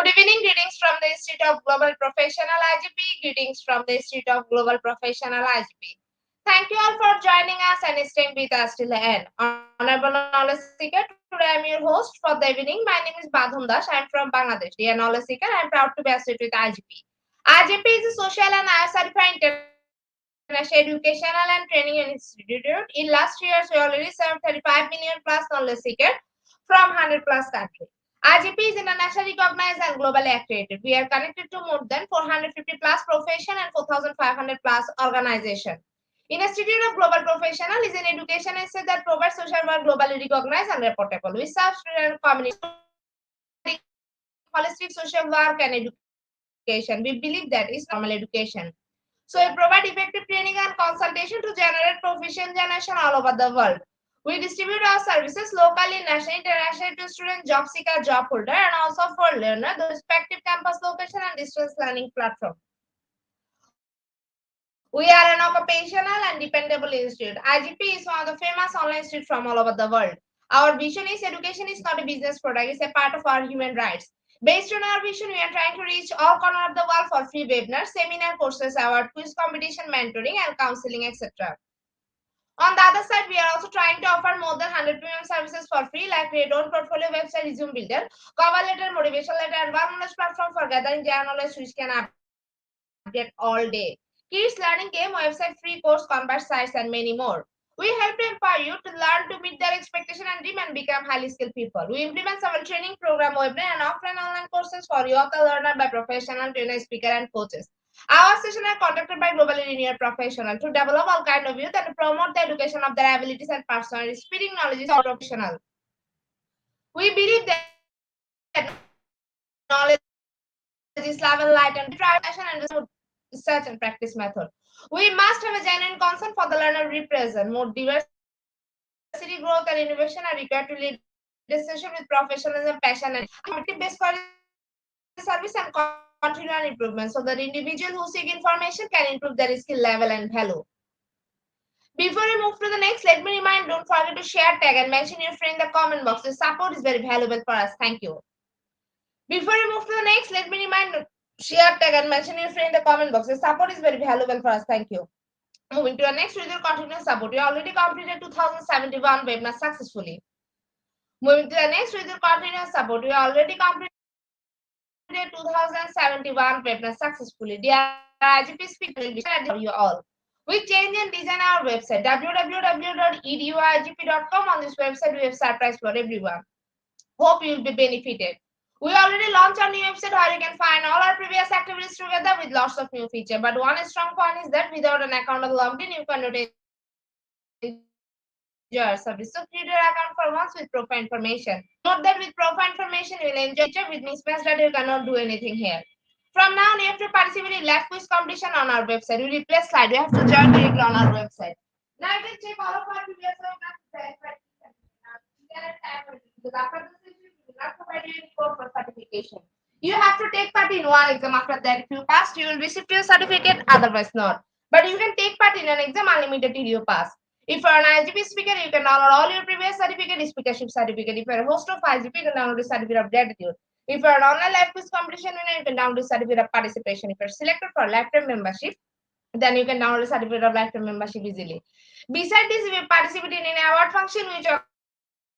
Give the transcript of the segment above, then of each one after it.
Good evening, greetings from the Institute of Global Professional IGP, greetings from the Institute of Global Professional IGP. Thank you all for joining us and staying with us till the end. Honorable Knowledge Seeker, today I am your host for the evening. My name is Badhum Das. I am from Bangladesh. Dear Knowledge Seeker, I am proud to be associated with IGP. IGP is a social and IS certified international educational and training institute. In last years, we already served 35 million plus knowledge seekers from 100 plus countries. IGP is internationally recognized and globally accredited. We are connected to more than 450 plus profession and 4,500 plus organization. Institute of Global Professional is an education institute that provides social work globally recognized and reportable. We serve student community, holistic social work and education. We believe that is normal education. So we provide effective training and consultation to generate proficient generation all over the world. We distribute our services locally, nationally, internationally to students, job seeker, job holder, and also for learner, the respective campus location and distance learning platform. We are an occupational and dependable institute. IGP is one of the famous online institutes from all over the world. Our vision is education is not a business product, it's a part of our human rights. Based on our vision, we are trying to reach all corners of the world for free webinars, seminar courses, award, quiz competition, mentoring, and counseling, etc. On the other side, we are also trying to offer more than 100 premium services for free, like Create Own Portfolio website, Resume Builder, cover letter, motivation letter, and one knowledge platform for gathering general knowledge which can update all day. Kids learning game website, free course, combat sites, and many more. We help to empower you to learn to meet their expectation and dream and become highly skilled people. We implement several training program, webinar, and offline online courses for you the learner by professional trainer, speaker, and coaches. Our sessions are conducted by globally renowned professionals to develop all kind of youth and to promote the education of their abilities and personality. Spreading knowledge is professional. We believe that knowledge is love and light and passion and research and practice method. We must have a genuine concern for the learner represent. More diversity, growth, and innovation are required to lead decision with professionalism, passion, and based service and continual improvement so that individual who seek information can improve their skill level and value. Before we move to the next, let me remind, don't forget to share, tag, and mention your friend in the comment box. The support is very valuable for us. Thank you. Before we move to the next, let me remind, share, tag, and mention your friend in the comment box. The support is very valuable for us. Thank you. Moving to the next, with your continuous support. We already completed 2071 webinar successfully. Moving to the next, with your continuous support. We already completed 2071 webinar successfully. Dear IGP speaker will be shared for you all. We change and design our website www.eduigp.com. On this website, we have surprise for everyone. Hope you will be benefited. We already launched our new website where you can find all our previous activities together with lots of new features. But one strong point is that without an account or logged in, you cannot enjoy our service. So create your account for once with profile information. Note that with profile information, you will enjoy it with mismatch that you cannot do anything here. From now on, you have to participate in live quiz competition on our website. We replace slide. You have to join directly on our website. Now you can check all of our previous webinars. Because after this session, we will not provide you any code for certification. You have to take part in one exam. After that, if you pass, you will receive your certificate, otherwise not. But you can take part in an exam unlimited till you pass. If you're an IGP speaker, you can download all your previous certificate, speakership certificate. If you're a host of IGP, you can download the certificate of gratitude. If you're an online live quiz competition winner, you can download the certificate of participation. If you're selected for lifetime membership, Then you can download a certificate of lifetime membership easily. Besides this, if you participate in an award function which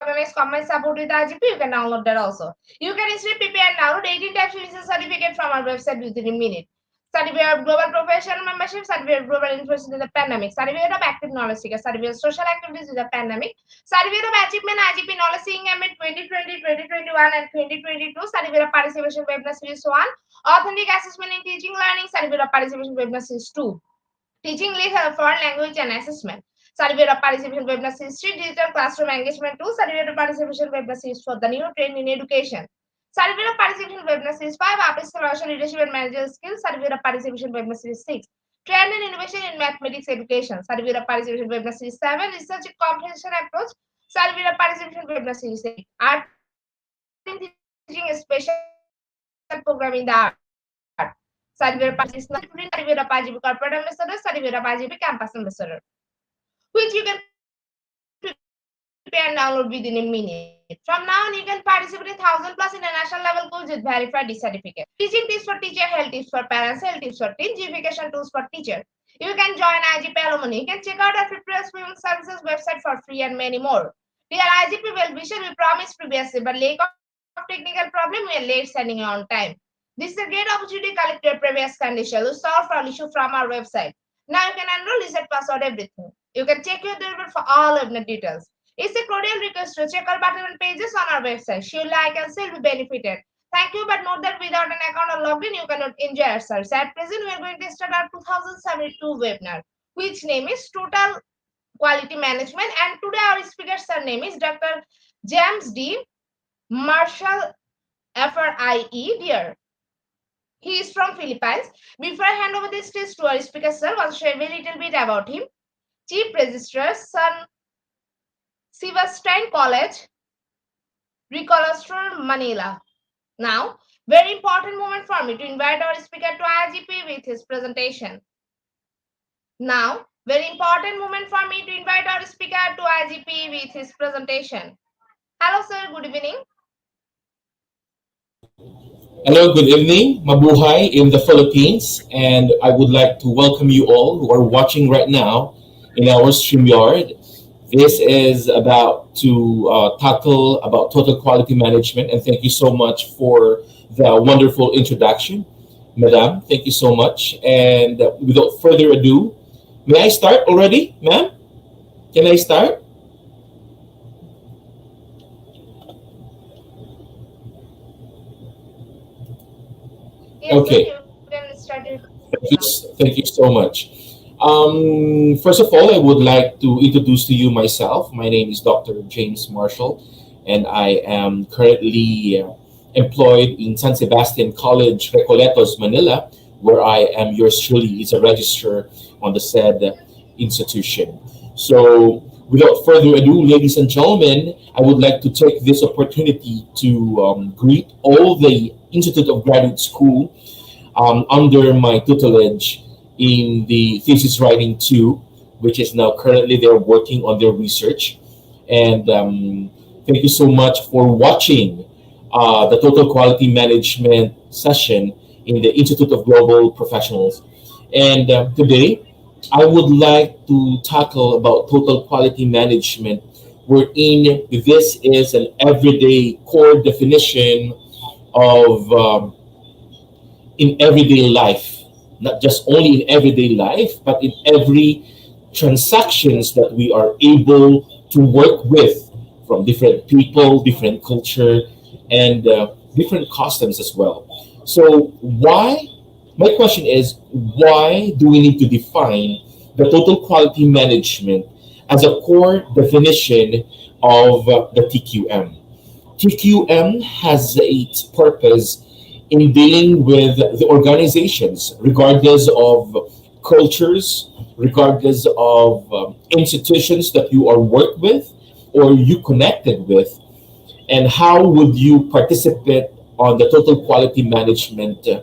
organize combined support with IGP, you can download that also. You can instantly prepare and download 18 types releases certificate from our website within a minute. Certificate of Global Professional Membership, Certificate of Global Influence in the Pandemic, Certificate of Active Knowledge Seeker, Certificate of Social Activities with the Pandemic, Certificate of Achievement IGP Knowledge Seeking Summit 2020, 2021 and 2022, Certificate of Participation Webinar Series 1, Authentic Assessment in Teaching Learning, Certificate of Participation Webinar Series 2, Teaching English as a Foreign Language and Assessment, Certificate of Participation Webinar Series 3, Digital Classroom Engagement 2, Certificate of Participation Webinar Series 4, The New Trend in Education, Certificate of Participation Webinar Series 5, Office Commercial Leadership and Managerial Skills, Certificate of Participation Webinar Series 6, Trend and Innovation in Mathematics Education, Certificate of Participation Webinar Series 7, Research and Comprehension Approach, Certificate of Participation Webinar Series 8, Art in Teaching a Special Program in the Art, Certificate of Participation, Certificate of IGP Corporate Ambassador, Certificate of IGP Campus Ambassador, which you can prepare and download within a minute. From now on, you can participate in 1,000 plus international level courses with verified certificate. Teaching tips for teacher, health tips for parents, health tips for teens, gamification tools for teacher. You can join IGP alumni. You can check out our Preparedness Services website for free and many more. Dear IGP well-wisher, we promised previously, but lack of technical problem, we are late sending you on time. This is a great opportunity to collect your previous condition. We solve our issue from our website. Now you can enroll, reset password, everything. You can check your delivery for all of the details. It's a cordial request to check our button and pages on our website. She will like and still be benefited. Thank you, but note that without an account or login, you cannot enjoy our service. At present, we are going to start our 2072 webinar, which name is Total Quality Management. And today our speaker surname is Dr. James D. Marshall FRIE, dear. He is from Philippines. Before I hand over the stage to our speaker, sir, I want to share a little bit about him. Chief Registrar, San Sebastian College, Recolostro, Manila. Now, very important moment for me to invite our speaker to IGP with his presentation. Now, very important moment for me to invite our speaker to IGP with his presentation. Hello, sir. Good evening. Hello, good evening. Mabuhay in the Philippines, and I would like to welcome you all who are watching right now in our StreamYard. This is about to tackle about total quality management, and thank you so much for the wonderful introduction, Madam. Thank you so much. And without further ado, may I start already, ma'am? Can I start? Yes, okay. Sir, you can start it. Thank you so much. First of all, I would like to introduce to you myself. My name is Dr. James Marshall, and I am currently employed in San Sebastian College, Recoletos, Manila, where I am yours truly is a registrar on the said institution. So, without further ado, ladies and gentlemen, I would like to take this opportunity to greet all the Institute of Graduate School under my tutelage in the thesis writing 2, which is now currently they're working on their research. And thank you so much for watching the Total Quality Management session in the Institute of Global Professionals. And today, I would like to tackle about total quality management, wherein this is an everyday core definition of in everyday life, not just only in everyday life, but in every transactions that we are able to work with from different people, different culture, and different customs as well. So why, my question is, why do we need to define the total quality management as a core definition of the TQM? TQM has its purpose in dealing with the organizations, regardless of cultures, regardless of institutions that you are worked with or you connected with, and how would you participate on the total quality management, the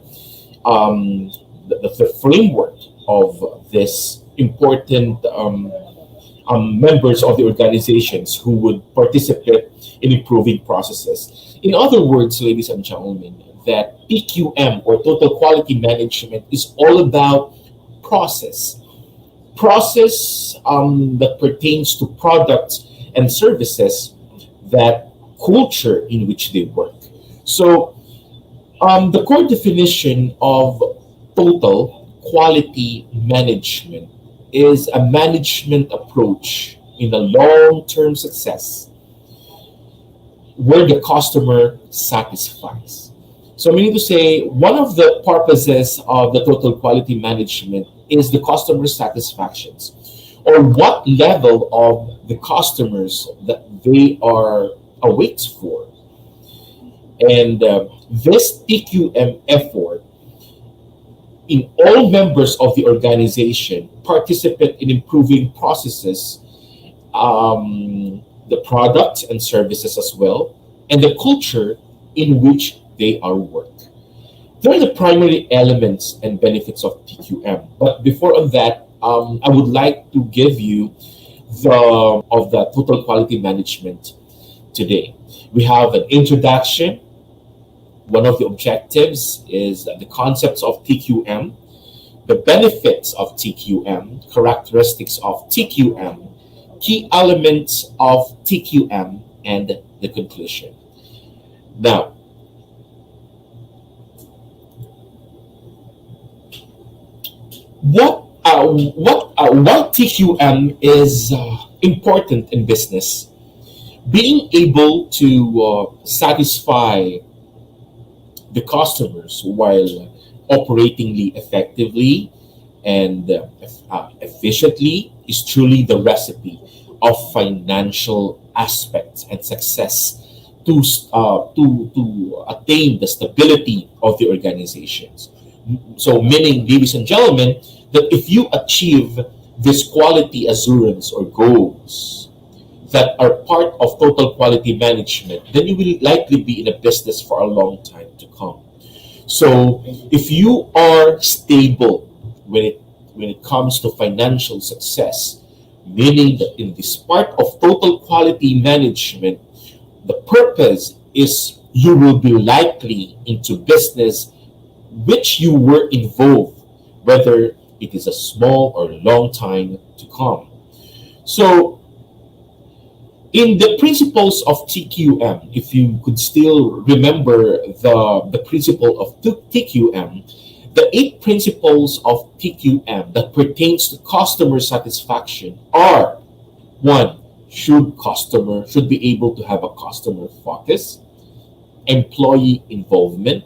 framework of this important members of the organizations who would participate in improving processes. In other words, ladies and gentlemen, that PQM or total quality management is all about process. Process that pertains to products and services, that culture in which they work. So, the core definition of total quality management is a management approach in a long term success where the customer satisfies. So, meaning to say, one of the purposes of the total quality management is the customer satisfactions, or what level of the customers that they are awaits for. And this TQM effort in all members of the organization participate in improving processes, the products and services as well, and the culture in which they are worked. They're the primary elements and benefits of TQM. But before on that, I would like to give you the total quality management today. We have an introduction. One of the objectives is the concepts of TQM, the benefits of TQM, characteristics of TQM, key elements of TQM, and the conclusion. Now, why TQM is important in business? Being able to satisfy the customers while operatingly effectively and efficiently is truly the recipe of financial aspects and success to attain the stability of the organizations. So, meaning, ladies and gentlemen, that if you achieve this quality assurance or goals that are part of total quality management, then you will likely be in a business for a long time to come. So, if you are stable when it comes to financial success, meaning that in this part of total quality management, the purpose is you will be likely into business which you were involved, whether it is a small or long time to come. So, in the principles of TQM, if you could still remember the principle of TQM, the 8 principles of TQM that pertains to customer satisfaction are: one, should be able to have a customer focus, employee involvement,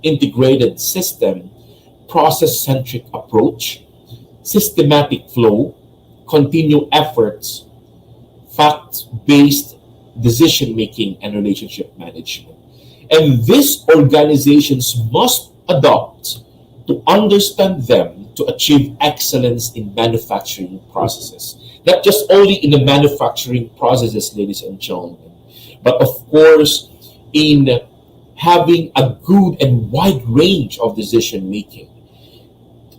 integrated system, process centric approach, systematic flow, continue efforts, fact based decision making, and relationship management. And these organizations must adopt to understand them to achieve excellence in manufacturing processes. Not just only in the manufacturing processes, ladies and gentlemen, but of course in having a good and wide range of decision making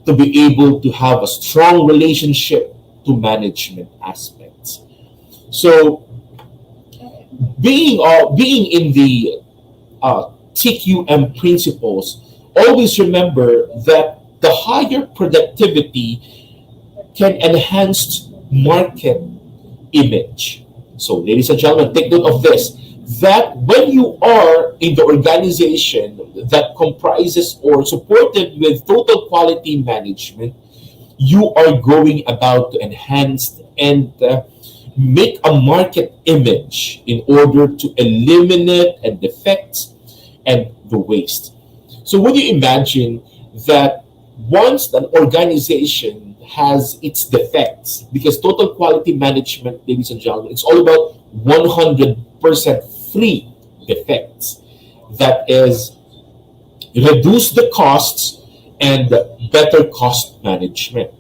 to be able to have a strong relationship to management aspects. So, being in the TQM principles, always remember that the higher productivity can enhance market image. So, ladies and gentlemen, take note of this, that when you are in the organization that comprises or supported with total quality management, you are going about to enhance and make a market image in order to eliminate and defects and the waste. So, would you imagine that once an organization has its defects, because total quality management, ladies and gentlemen, it's all about 100% free defects. That is, reduce the costs and better cost management.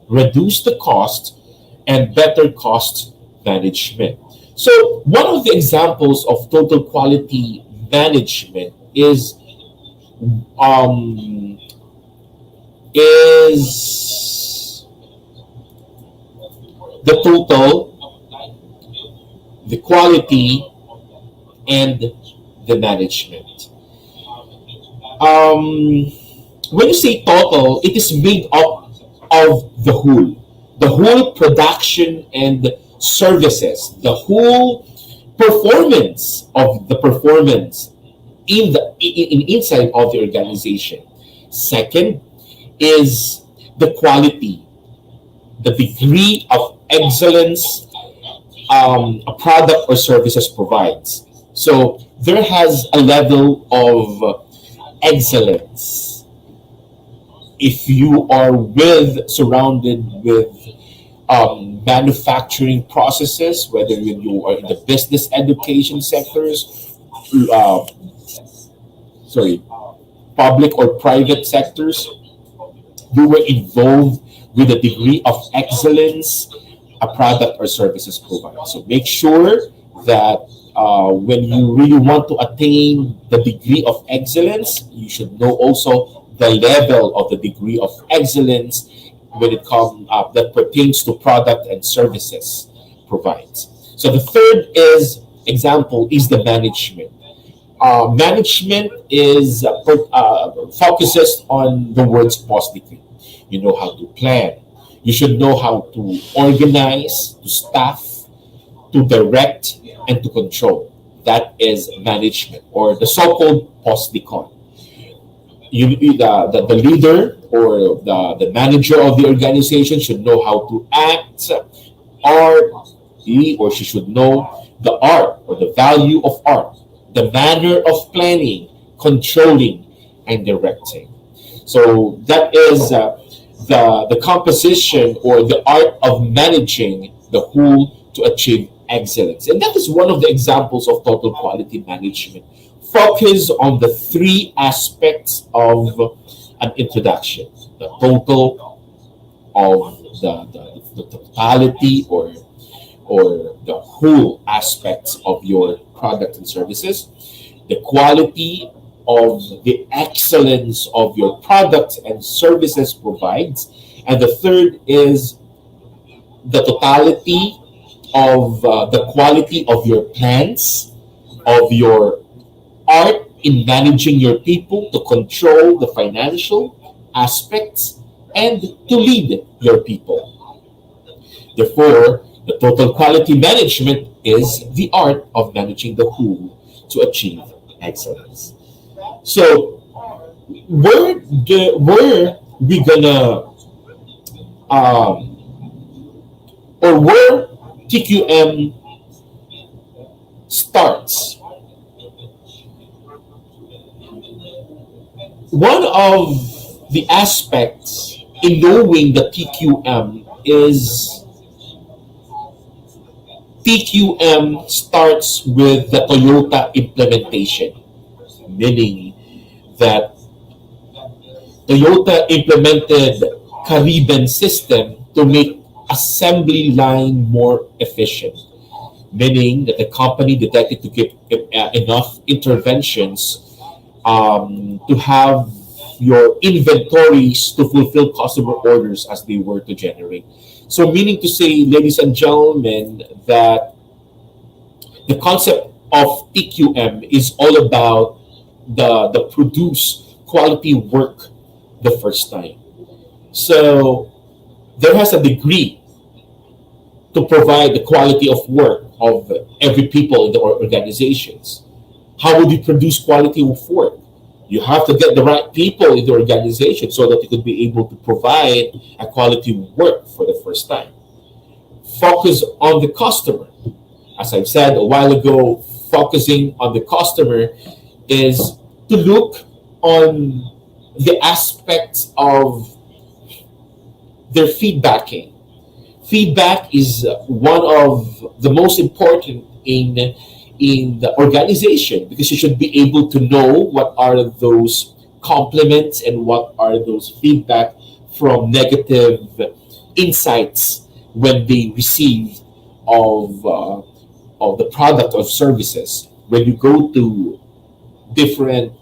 Reduce the cost and better cost management. So, one of the examples of total quality management um, is the total, the quality, and the management. Um, when you say total, it is made up of the whole production and services, the whole performance of the performance inside of the organization. Second is the quality, the degree of excellence a product or services provides. So there has a level of excellence if you are surrounded with manufacturing processes, whether you are in the business education sectors, uh, sorry, public or private sectors, you were involved with a degree of excellence a product or services provider. So make sure that when you really want to attain the degree of excellence, you should know also the level of the degree of excellence when it comes up that pertains to product and services provides. So the third is example is the management. Management is focuses on the words positively. You know how to plan. You should know how to organize, to staff, to direct, and to control. That is management, or the so-called POSDCON. The leader or the manager of the organization should know how to act, art. He or she should know the art or the value of art, the manner of planning, controlling, and directing. So that is the composition or the art of managing the whole to achieve excellence. And that is one of the examples of total quality management. Focus on the three aspects of an introduction: the total of the totality or the whole aspects of your product and services, the quality of the excellence of your products and services provides, and the third is the totality of the quality of your plans, of your art in managing your people to control the financial aspects and to lead your people. Therefore, the total quality management is the art of managing the whole to achieve excellence. So, where we gonna or where TQM starts? One of the aspects in knowing the TQM is TQM starts with the Toyota implementation, meaning that Toyota implemented Kariben system to make assembly line more efficient, meaning that the company detected to give enough interventions to have your inventories to fulfill customer orders as they were to generate. So, meaning to say, ladies and gentlemen, that the concept of TQM is all about the produce quality work the first time. So, there has a degree to provide the quality of work of every people in the organizations. How would you produce quality of work? You have to get the right people in the organization so that you could be able to provide a quality work for the first time. Focus on the customer. As I've said a while ago, focusing on the customer is to look on the aspects of their feedbacking. Feedback is one of the most important in the organization because you should be able to know what are those compliments and what are those feedback from negative insights when they receive of the product or services. When you go to different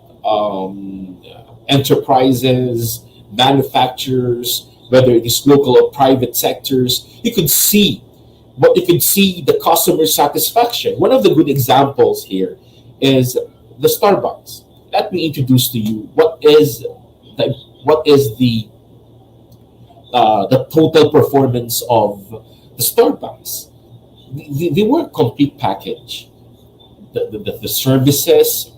enterprises, manufacturers, whether it is local or private sectors, you could see the customer satisfaction. One of the good examples here is the Starbucks. Let me introduce to you the what is the total performance of the Starbucks. They were a complete package. The services,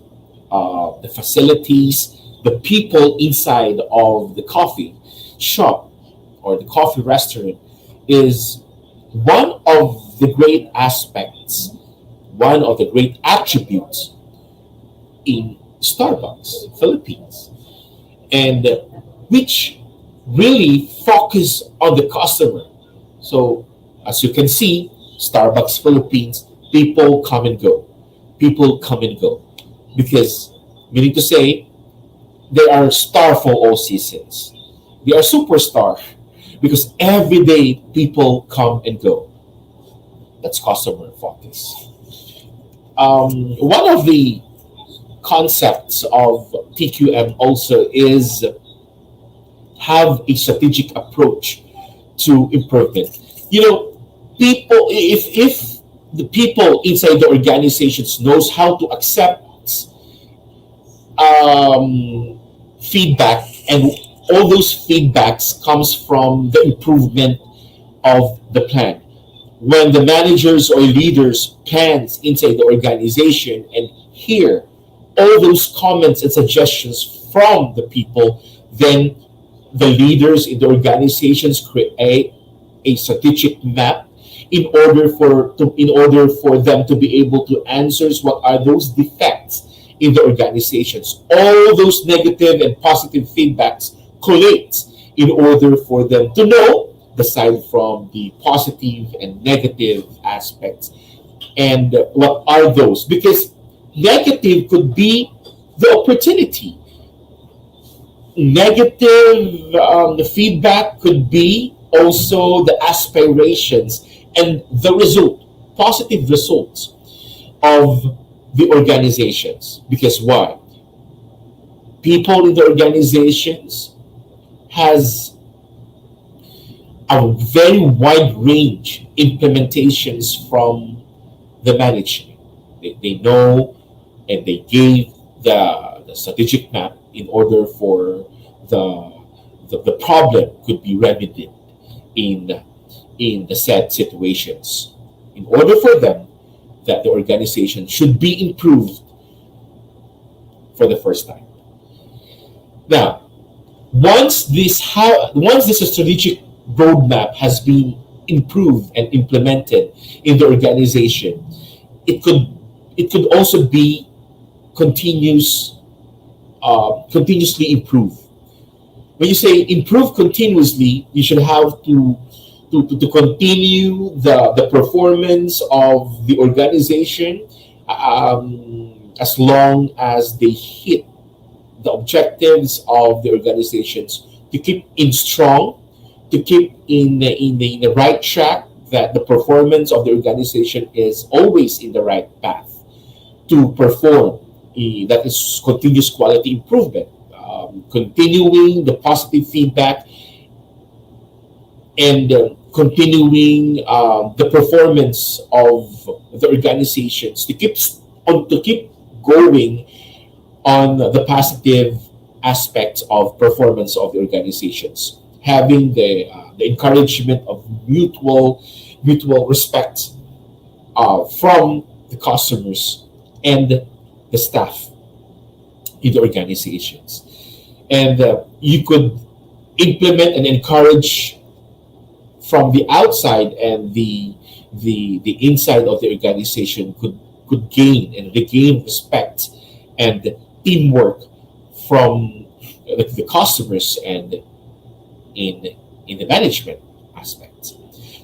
the facilities, the people inside of the coffee shop or the coffee restaurant is one of the great aspects, one of the great attributes in Starbucks Philippines, and which really focus on the customer. So, as you can see, Starbucks Philippines, people come and go. People come and go. Because, meaning to say, they are star for all seasons. They are superstar because every day people come and go. That's customer focus. One of the concepts of TQM also is have a strategic approach to improvement. You know, people if the people inside the organizations knows how to accept feedback, and all those feedbacks comes from the improvement of the plan. When the managers or leaders plans inside the organization and hear all those comments and suggestions from the people, then the leaders in the organizations create a strategic map in order for them to be able to answer what are those defects in the organizations. All those negative and positive feedbacks collates in order for them to know aside from the positive and negative aspects. And what are those? Because negative could be the opportunity. Negative feedback could be also the aspirations and the result, positive results of the organizations. Because why? People in the organizations has a very wide range implementations from the management. They know and they gave the strategic map in order for the problem could be remedied in the said situations. In order for them that the organization should be improved for the first time. Now, once this strategic roadmap has been improved and implemented in the organization, it could also be continuously improved. When you say improve continuously, you should have to continue the performance of the organization as long as they hit the objectives of the organizations, to keep in strong, to keep in the right track, that the performance of the organization is always in the right path to perform. That is continuous quality improvement, continuing the positive feedback, and continuing the performance of the organizations to keep going on the positive aspects of performance of the organizations, having the encouragement of mutual respect from the customers and the staff in the organizations. And you could implement and encourage from the outside, and the inside of the organization could gain and regain respect and teamwork from the customers and in the management aspects.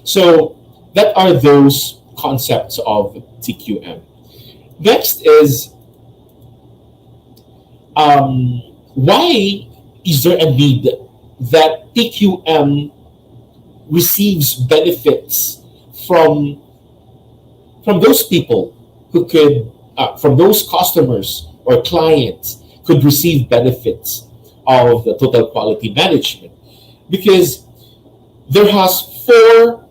So that are those concepts of TQM. Next is why is there a need that TQM receives benefits from those people who could from those customers or clients could receive benefits of the total quality management? Because there has four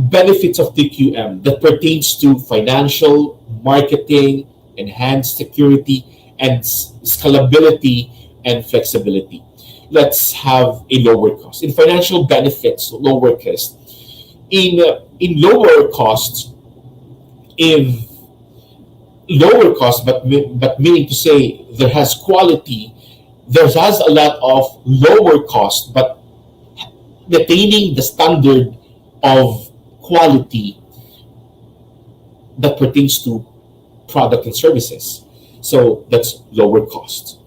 benefits of TQM that pertains to financial, marketing, enhanced security, and scalability and flexibility. let's have a lower cost. In financial benefits, lower cost. In lower costs, if lower cost, but meaning to say there has quality, there has a lot of lower cost, but maintaining the standard of quality that pertains to product and services. So that's lower cost.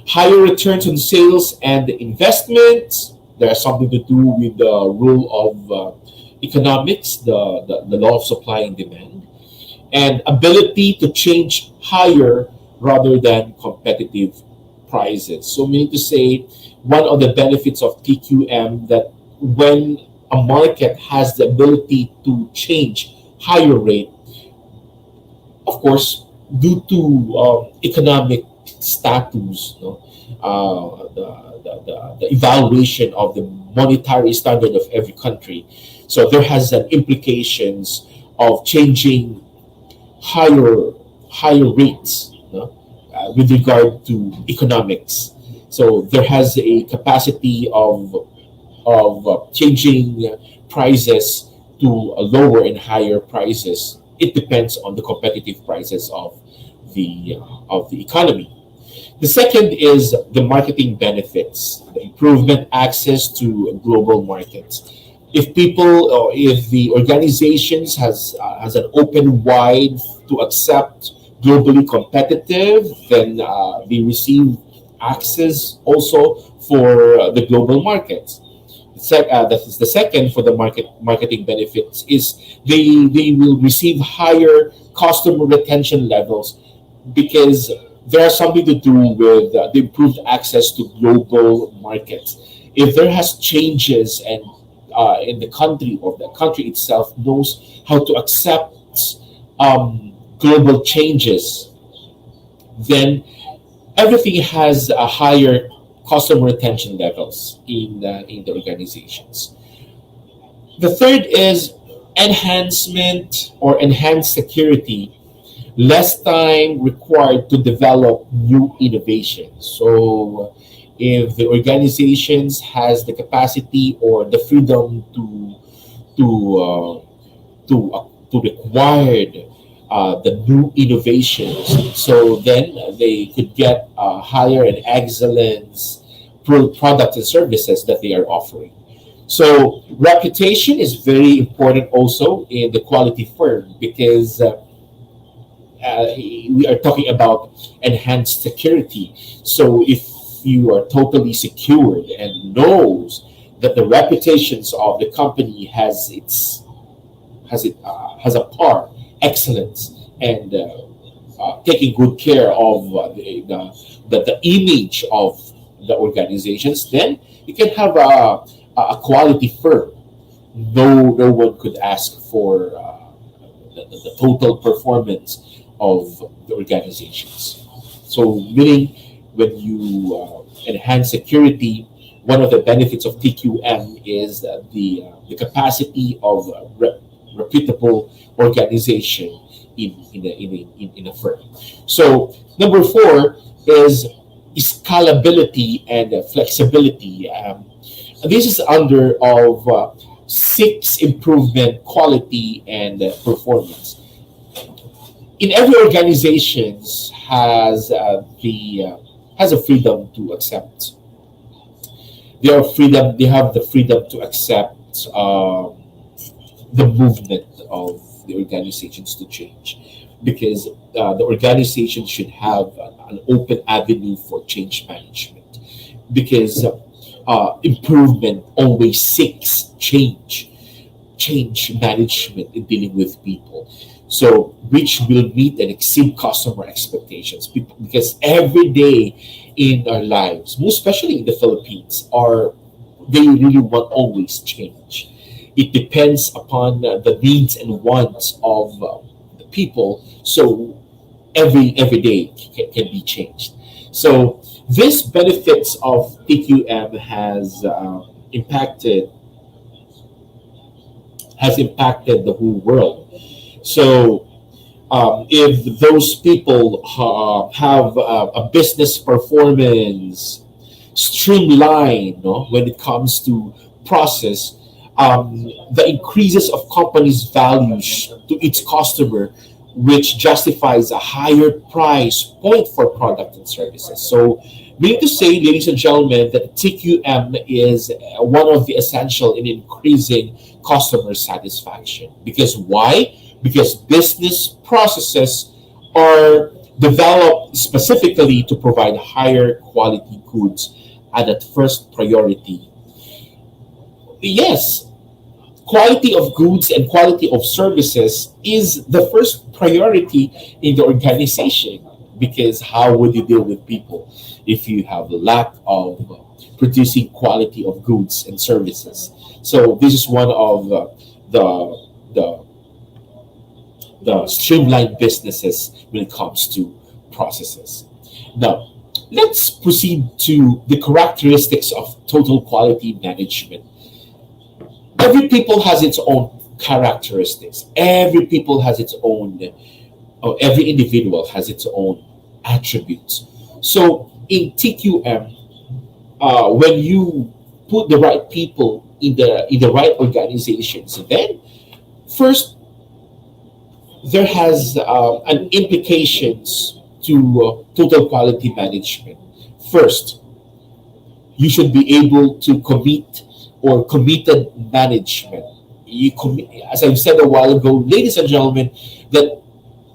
Higher returns on sales and investments. There has something to do with the rule of economics, the law of supply and demand, and ability to change higher rather than competitive prices. So, meaning to say, one of the benefits of TQM that when a market has the ability to change higher rate, of course, due to economic status, no, the evaluation of the monetary standard of every country. So there has an implications of changing higher higher rates, no, with regard to economics. So there has a capacity of changing prices to a lower and higher prices. It depends on the competitive prices of the economy. The second is the marketing benefits, the improvement access to global markets. If people or if the organizations has an open wide to accept globally competitive, then they receive access also for the global markets. That is the second for the marketing benefits is they will receive higher customer retention levels because there has something to do with the improved access to global markets. If there has changes and in the country or the country itself knows how to accept global changes, then everything has a higher customer retention levels in the organizations. The third is enhancement or enhanced security, less time required to develop new innovations. So if the organizations has the capacity or the freedom to to require the new innovations, so then they could get higher and excellence products and services that they are offering. So reputation is very important also in the quality firm because we are talking about enhanced security. So if you are totally secured and knows that the reputations of the company has a par excellence and taking good care of the image of the organizations, then you can have a quality firm. No one could ask for the total performance of the organizations. So, meaning when you enhance security, one of the benefits of TQM is the capacity of reputable organization in a firm. So, number four is scalability and flexibility. This is under of six improvement, quality, and performance. In every organizations has a freedom to accept. They have the freedom to accept the movement of the organizations to change, because the organization should have an open avenue for change management, because improvement always seeks change management in dealing with people, so which will meet and exceed customer expectations. Because every day in our lives, most especially in the Philippines, are they really want always change. It depends upon the needs and wants of the people. So every day can be changed. So this benefits of TQM has impacted the whole world. So if those people have a business performance streamline, no, when it comes to process, the increases of company's values to its customer, which justifies a higher price point for product and services. So, meaning to say, ladies and gentlemen, that TQM is one of the essential in increasing customer satisfaction. Because why? Because business processes are developed specifically to provide higher quality goods at at first priority. Yes, quality of goods and quality of services is the first priority in the organization, because how would you deal with people if you have a lack of producing quality of goods and services? So this is one of the the streamlined businesses when it comes to processes. Now, let's proceed to the characteristics of total quality management. Every people has its own characteristics. Every people has its own, or every individual has its own attributes. So in TQM, when you put the right people in the right organizations, then first there has an implications to total quality management. First, you should be able to commit or committed management. As I've said a while ago, ladies and gentlemen, that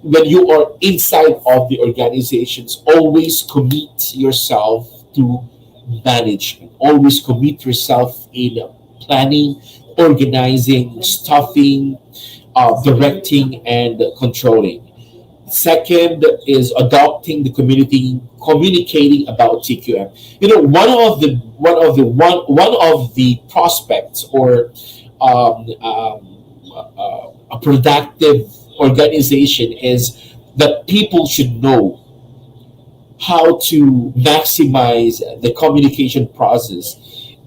when you are inside of the organizations, always commit yourself to management. Always commit yourself in planning, organizing, staffing, directing, and controlling. Second is adopting the community, communicating about TQM. You know, one of the prospects or a productive organization is that people should know how to maximize the communication process.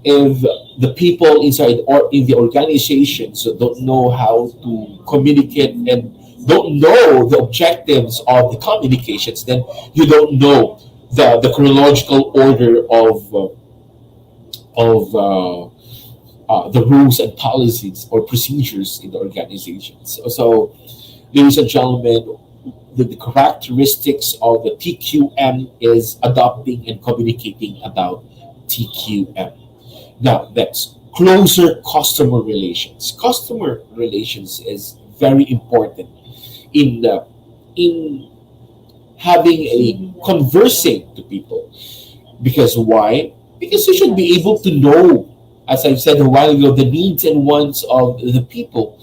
If the people inside or in the organizations don't know how to communicate and don't know the objectives of the communications, then you don't know the chronological order of the rules and policies or procedures in the organizations. So, ladies and gentlemen, the characteristics of the TQM is adopting and communicating about TQM. Now, that's closer customer relations. Customer relations is very important in having a conversing to people. Because why? Because you should be able to know, as I've said a while ago, the needs and wants of the people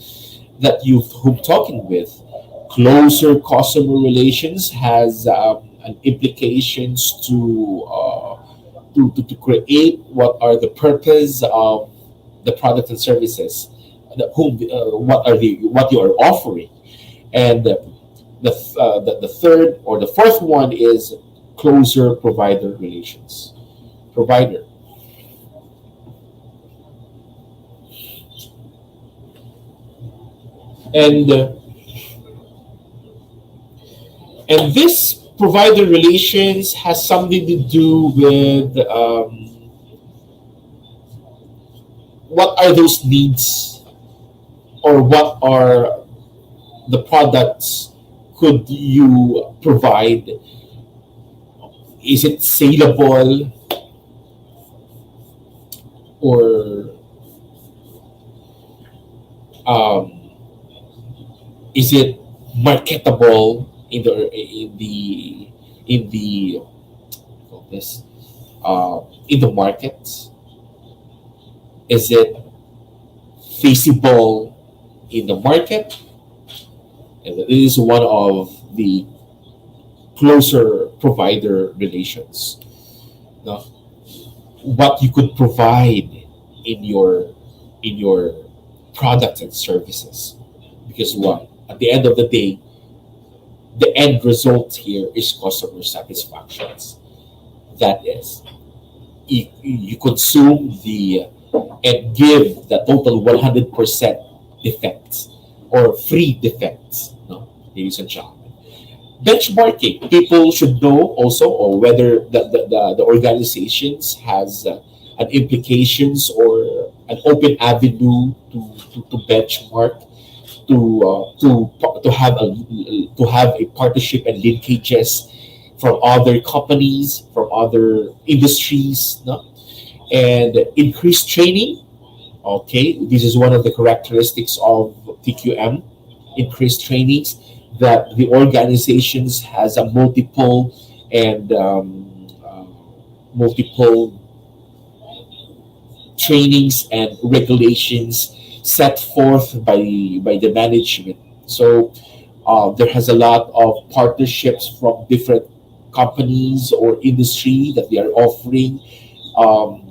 that you've whom talking with. Closer customer relations has an implications to create what are the purpose of the product and services, what you are offering. And the third or the fourth one is closer provider relations. Provider. And and this provider relations has something to do with what are those needs, or what are the products could you provide. Is it saleable, or um, is it marketable in the this in the market? Is it feasible in the market? And it is one of the closer provider relations. Now, what you could provide in your products and services. Because what? At the end of the day, the end result here is customer satisfactions. That is, you consume the and give the total 100% defects or free defects, no, ladies and gentlemen. Benchmarking. People should know also, or whether the organizations has an implications or an open avenue to benchmark, to have a partnership and linkages from other companies, from other industries, no? And increased training. Okay, this is one of the characteristics of TQM, increased trainings, that the organizations has a and multiple trainings and regulations set forth by the management. So there has a lot of partnerships from different companies or industry that they are offering um,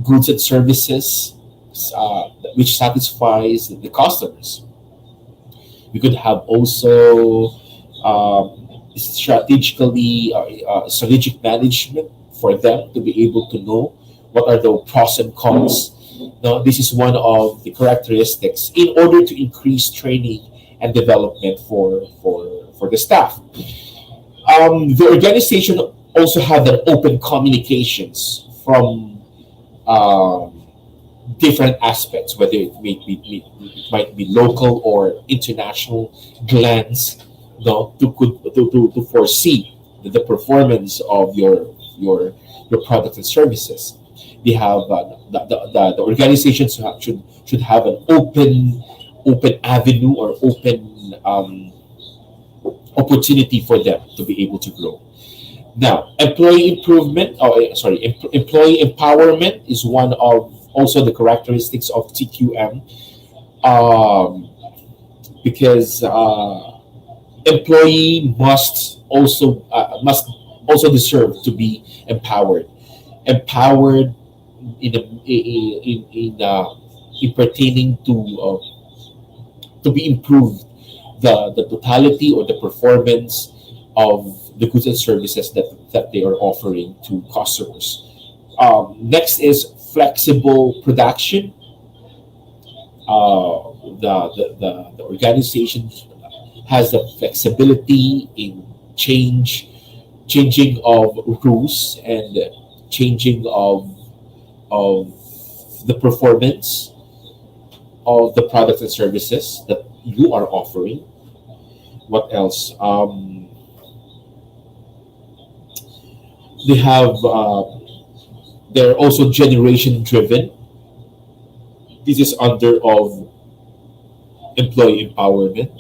goods and services uh, which satisfies the customers. We could have also strategic management for them to be able to know what are the pros and cons. Now, this is one of the characteristics in order to increase training and development for the staff. The organization also have an open communications from um, different aspects, whether it might be local or international glance, no, to foresee the performance of your products and services. They have the organizations should have an open avenue or open opportunity for them to be able to grow. Now, employee improvement, employee empowerment is one of also the characteristics of TQM, um, because employee must also deserve to be empowered in pertaining to be improved the totality or the performance of the goods and services that they are offering to customers. Next is flexible production. The organization has the flexibility in changing of rules and changing of the performance of the products and services that you are offering. What else? They have they're also generation driven. This is under of employee empowerment,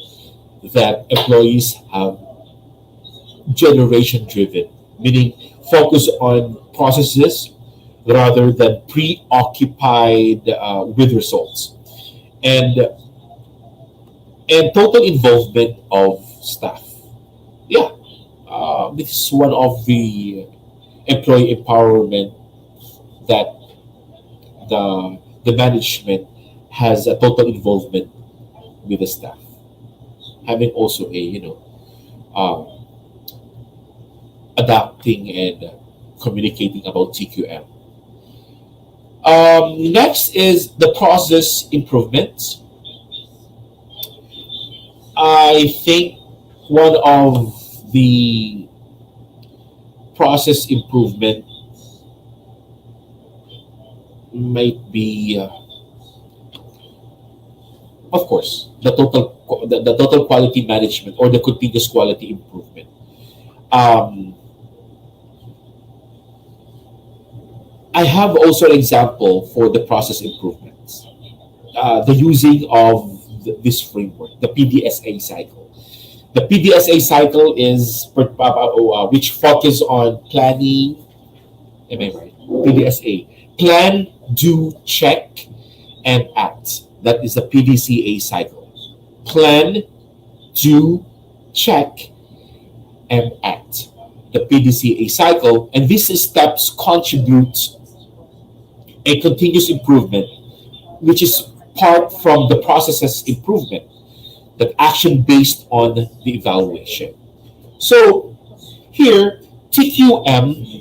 that employees have generation driven, meaning focus on processes rather than preoccupied with results, and and total involvement of staff. Yeah, this is one of the employee empowerment, that the management has a total involvement with the staff, having also a um, adapting and communicating about TQM. Next is the process improvements. I think one of the process improvement might be, of course, the total quality management or the continuous quality improvement. Um, I have also an example for the process improvements. The using of this framework, the PDSA cycle. The PDSA cycle is which focus on planning. Am I right? PDSA: plan, do, check, and act. That is the PDCA cycle. Plan, do, check, and act. The PDCA cycle, and these steps contribute a continuous improvement, which is part from the processes improvement, that action based on the evaluation. So here, TQM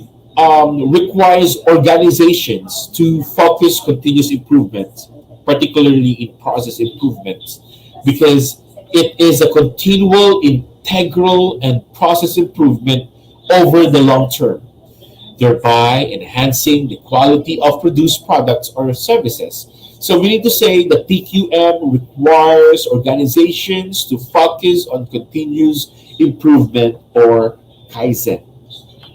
requires organizations to focus continuous improvement, particularly in process improvements, because it is a continual, integral and process improvement over the long term, thereby enhancing the quality of produced products or services. So we need to say that TQM requires organizations to focus on continuous improvement or Kaizen.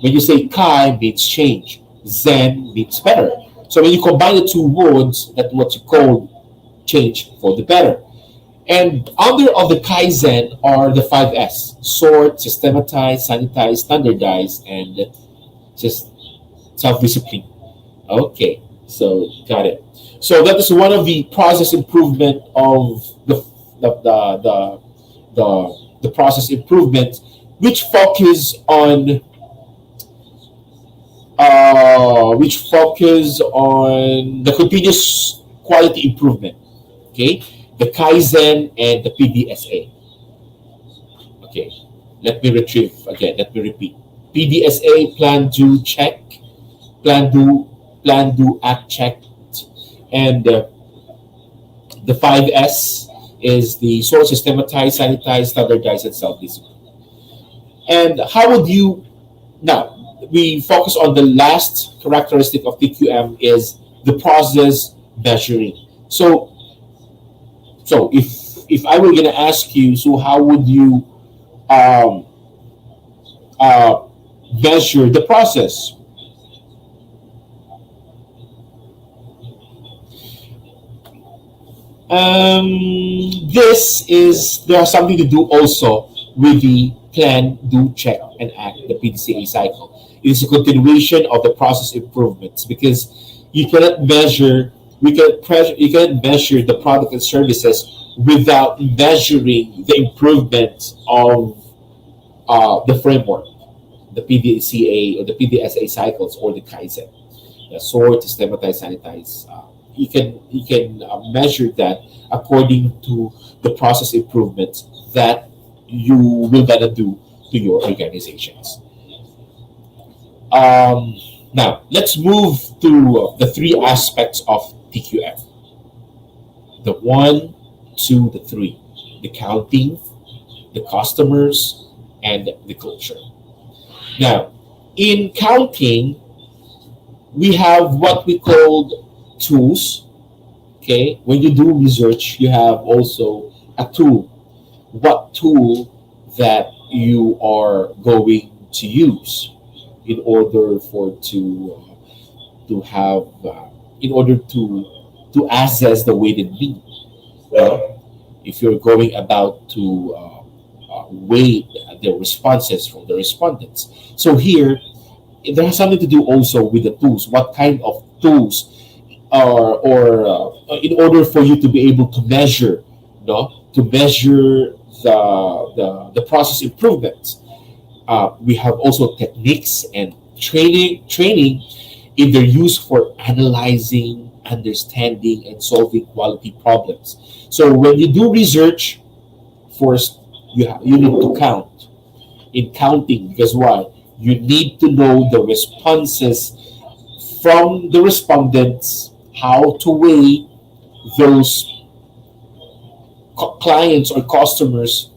When you say Kai means change, Zen means better. So when you combine the two words, that's what you call change for the better. And under of the Kaizen are the five S: sort, systematize, sanitize, standardize, and just self-discipline. Okay, so got it. So that is one of the process improvement of the process improvement, which focus on the continuous quality improvement. Okay, the Kaizen and the PDSA. Okay, let me retrieve again. Let me repeat. PDSA: plan, do, check. Plan, do, act, check. And the 5S is the source: systematize, sanitize, standardize, and self-discipline. And how would you now? We focus on the last characteristic of TQM is the process measuring. So if I were gonna ask you, so how would you um, measure the process? This is there has something to do also with the plan, do, check, and act, the PDCA cycle. It is a continuation of the process improvements because you cannot measure you cannot measure the product and services without measuring the improvement of the framework, the PDCA or the PDSA cycles or the Kaizen. The sort, systematize, sanitize. You can measure that according to the process improvements that you will gonna do to your organizations. Now let's move to the three aspects of TQM: the one, two, the three: the counting, the customers, and the culture. Now, in counting, we have what we call tools. Okay, when you do research, you have also a tool. What tool that you are going to use in order for to have in order to assess the weighted mean. If you're going about to weight the responses from the respondents. So here, there has something to do also with the tools. What kind of tools are, or in order for you to be able to measure, to measure the process improvements. We have also techniques and training in their use for analyzing, understanding, and solving quality problems. So when you do research, first you need to count. In counting, because why? You need to know the responses from the respondents, how to weigh those clients or customers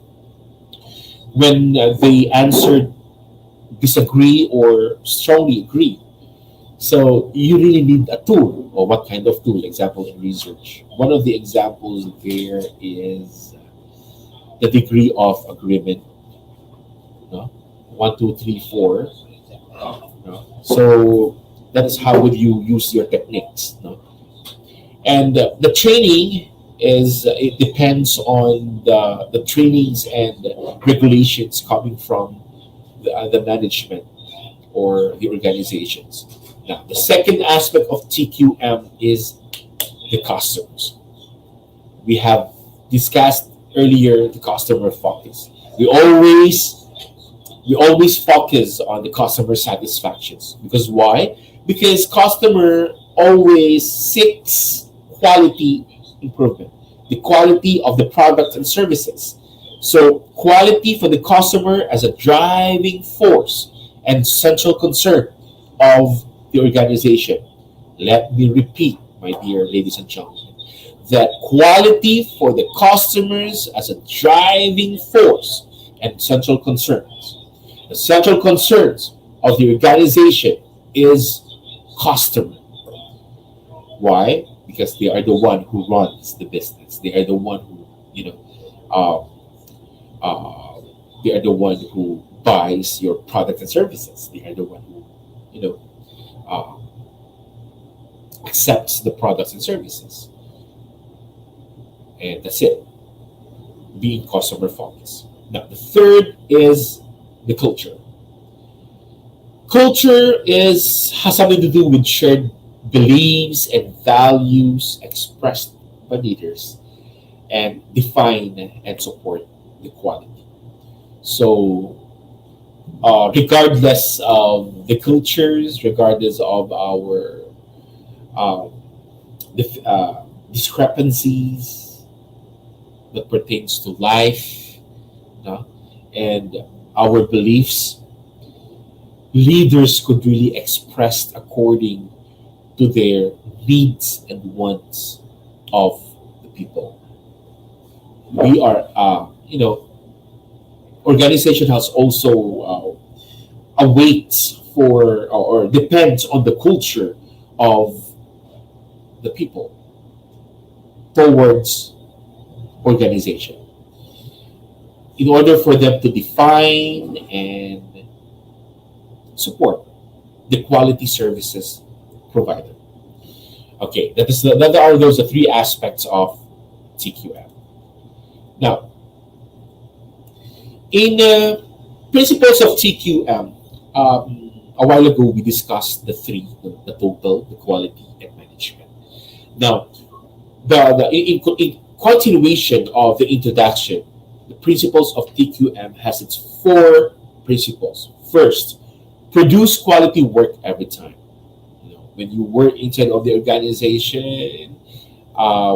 when they answered disagree or strongly agree. So you really need a tool, or what kind of tool? Example in research. One of the examples there is the degree of agreement. No? 1, 2, 3, 4. No? So that is how would you use your techniques. No? And the training is it depends on the trainings and regulations coming from the management or the organizations. Now, the second aspect of TQM is the customers. We have discussed earlier the customer focus. We always focus on the customer satisfactions because why? Because customer always seeks quality improvement, the quality of the products and services. So quality for the customer as a driving force and central concern of the organization. Let me repeat, my dear ladies and gentlemen, that quality for the customers as a driving force and central concerns. The central concerns of the organization is customer. Why? Because they are the one who runs the business. They are the one who, they are the one who buys your product and services. They are the one who, you know, uh, accepts the products and services. And that's it. Being customer focused. Now, the third is the culture. Culture is has something to do with shared beliefs and values expressed by leaders and define and support the quality. So, regardless of the cultures, regardless of our um, discrepancies that pertains to life, no? And our beliefs, leaders could really express according to their needs and wants of the people. We are, organization has also awaits for or depends on the culture of the people towards organization in order for them to define and support the quality services provided. Okay, that are those the three aspects of TQM. Now, in principles of TQM, a while ago we discussed the three: the total, the quality, and management. Now, in continuation of the introduction, the principles of TQM has its four principles. First, produce quality work every time. When you work inside of the organization,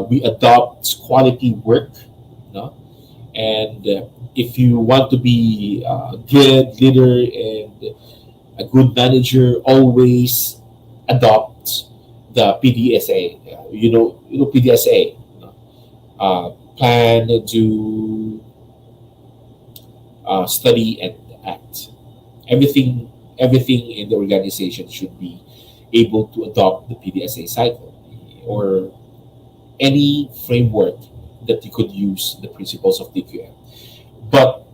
we adopt quality work. No? And if you want to be a good leader and a good manager, always adopt the PDSA. PDSA. Plan, do, study, and act. Everything in the organization should be able to adopt the PDSA cycle or any framework that you could use the principles of TQM. But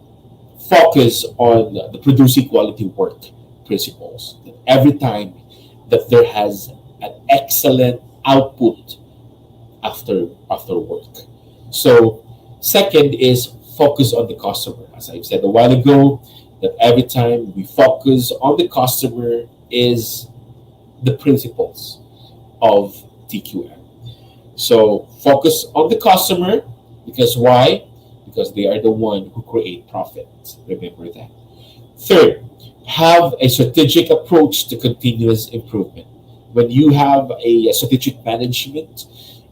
focus on the producing quality work principles. That every time that there has an excellent output after work. So second is focus on the customer. As I've said a while ago, that every time we focus on the customer is the principles of TQM. So focus on the customer because why? Because they are the one who create profit. Remember that. Third, have a strategic approach to continuous improvement. When you have a strategic management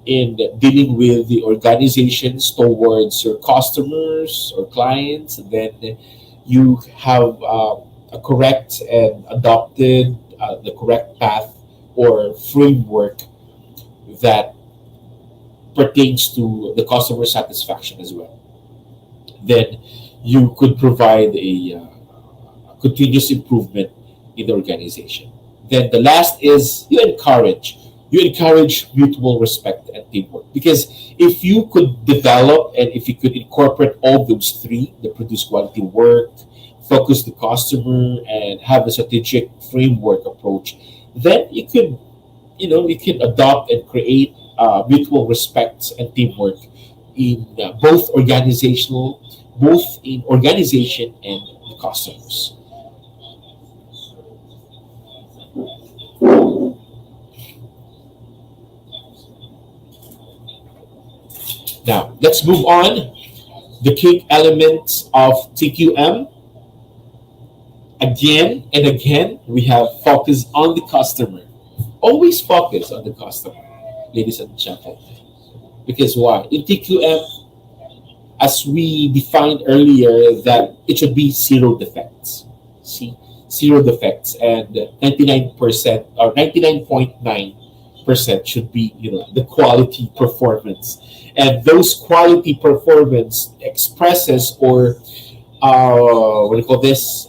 in dealing with the organizations towards your customers or clients, then you have a correct and adopted the correct path or framework that pertains to the customer satisfaction as well. Then you could provide a continuous improvement in the organization. Then the last is you encourage mutual respect and teamwork because if you could develop and if you could incorporate all those three, the produce quality work, focus the customer, and have a strategic framework approach, then you can adopt and create mutual respect and teamwork in both in organization and the customers. Now let's move on. The key elements of TQM. Again and again, we have focus on the customer. Always focus on the customer, ladies and gentlemen. Because why? In TQM, as we defined earlier, that it should be zero defects. See, zero defects, and 99% or 99.9% should be the quality performance, and those quality performance expresses or what do you call this?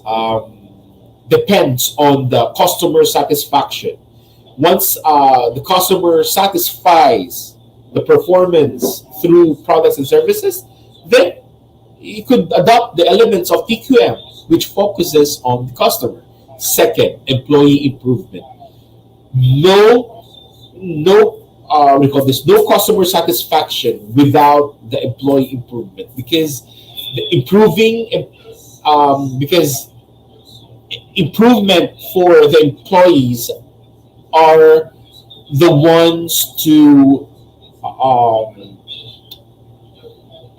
Depends on the customer satisfaction. Once the customer satisfies the performance through products and services, then you could adopt the elements of TQM, which focuses on the customer. Second, employee improvement. No, we call this no customer satisfaction without the employee improvement, because the improving because improvement for the employees are the ones to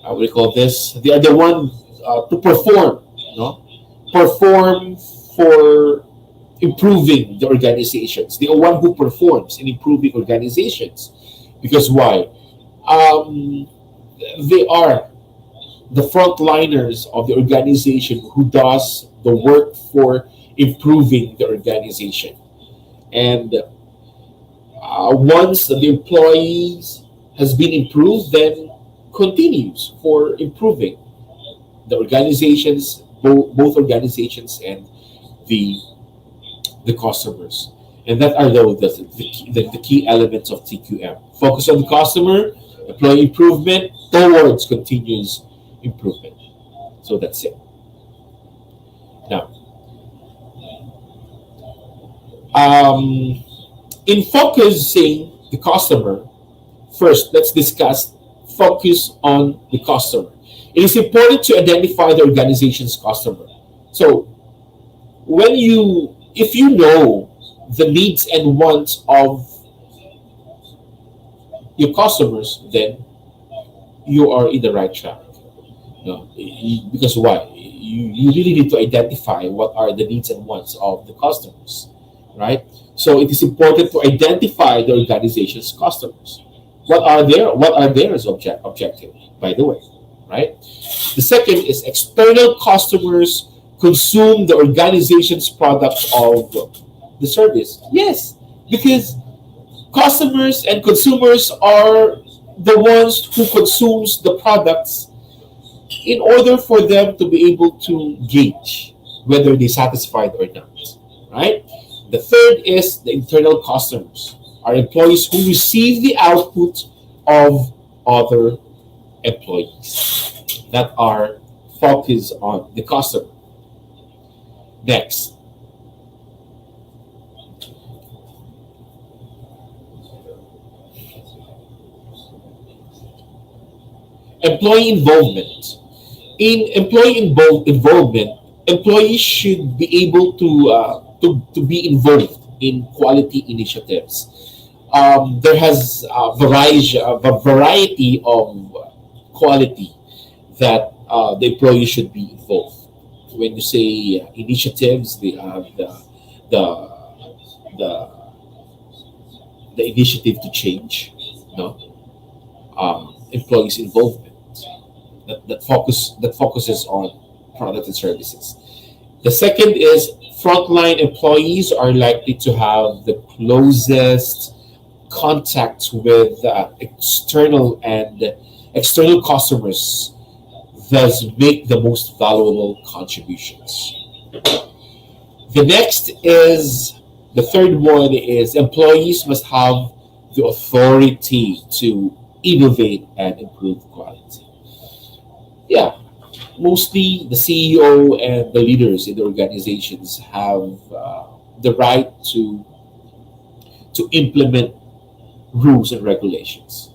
what do you call this? They are the one to perform, no, perform for improving the organizations. They are one who performs in improving organizations. Because why? Um, they are the frontliners of the organization who does the work for improving the organization. And once the employees has been improved, then continues for improving the organizations, both organizations and the the customers. And that are the key elements of TQM. Focus on the customer, employee improvement towards continuous improvement. So that's it. Now, um, in focusing the customer, first let's discuss focus on the customer. It is important to identify the organization's customer. So when you if you know the needs and wants of your customers, then you are in the right track. No, because why? You really need to identify what are the needs and wants of the customers, right? So it is important to identify the organization's customers. What are their objective, by the way, right? The second is external customers consume the organization's products of the service. Yes, because customers and consumers are the ones who consumes the products in order for them to be able to gauge whether they're satisfied or not, right? The third is the internal customers, are employees who receive the output of other employees that are focused on the customer. Next, employee involvement. In involvement, employees should be able to be involved in quality initiatives. There has a variety of quality that the employee should be involved. When you say initiatives, they have the the, the initiative to change, no, employees involvement that focuses on products and services. The second is frontline employees are likely to have the closest contact with external customers, thus make the most valuable contributions. The next is the third one is employees must have the authority to innovate and improve quality. Yeah, mostly the CEO and the leaders in the organizations have the right to implement rules and regulations,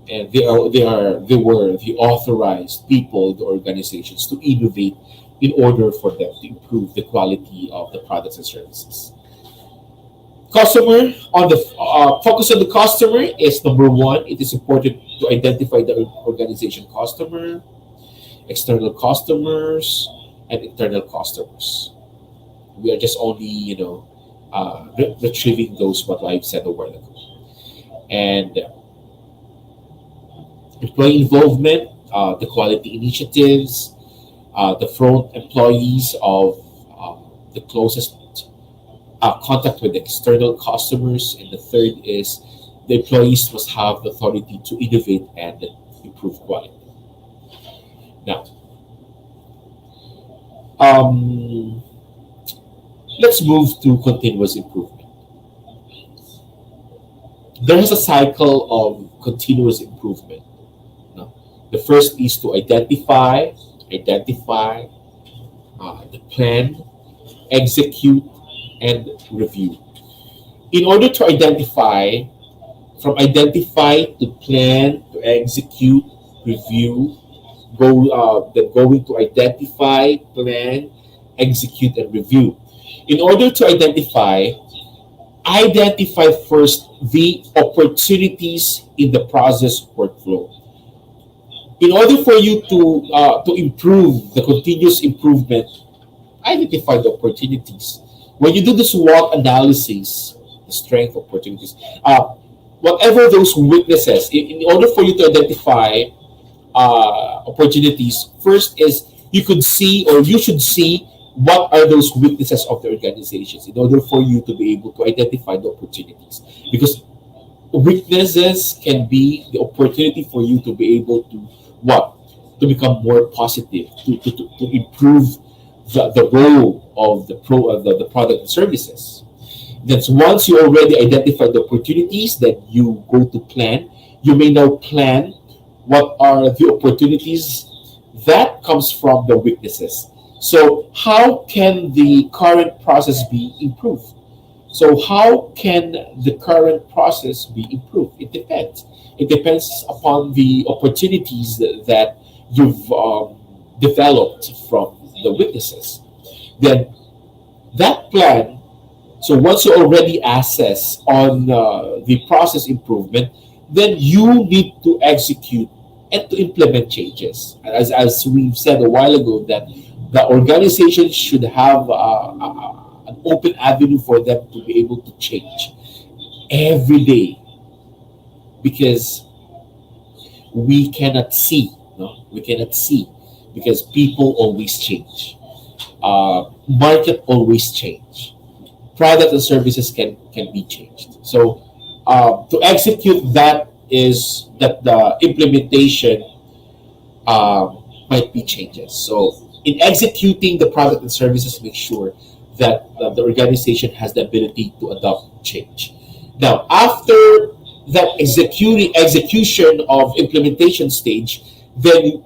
and they were the authorized people in the organizations to innovate in order for them to improve the quality of the products and services. Customer on the focus on the customer is number one. It is important to identify the organization customer, external customers, and internal customers. We are just only retrieving those what I've said a while ago. And employee involvement, the quality initiatives, the front employees of the closest contact with external customers, and the third is the employees must have the authority to innovate and improve quality. Now, Um, let's move to continuous improvement. There is a cycle of continuous improvement. No? The first is to identify the plan, execute, and review. In order to identify, from identify to plan to execute, review, then going to identify, plan, execute, and review. In order to identify first the opportunities in the process workflow. In order for you to improve the continuous improvement, identify the opportunities. When you do the SWOT analysis, the strength opportunities, whatever those weaknesses, in order for you to identify opportunities, first is you could see or you should see what are those weaknesses of the organizations in order for you to be able to identify the opportunities. Because weaknesses can be the opportunity for you to be able to what? To become more positive, to improve the role of the product and services. That's once you already identify the opportunities, that you go to plan. You may now plan what are the opportunities that comes from the weaknesses. So how can the current process be improved? So how can the current process be improved? It depends. It depends upon the opportunities that you've developed from the weaknesses. Then that plan. So once you already assess on the process improvement, then you need to execute and to implement changes. As we've said a while ago, that the organization should have an open avenue for them to be able to change every day, because we cannot see. No, we cannot see because people always change. Market always change. Product and services can be changed. So to execute that is that the implementation might be changes. So in executing the product and services, make sure that the organization has the ability to adopt change. Now, after that execution of implementation stage, then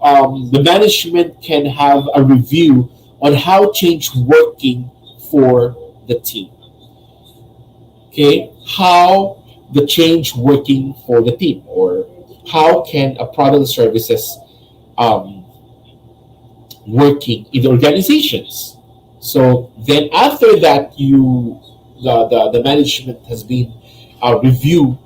the management can have a review on how change working for the team. Okay, how the change working for the team, or how can a product and services um, working in the organizations. So then after that, the management has been review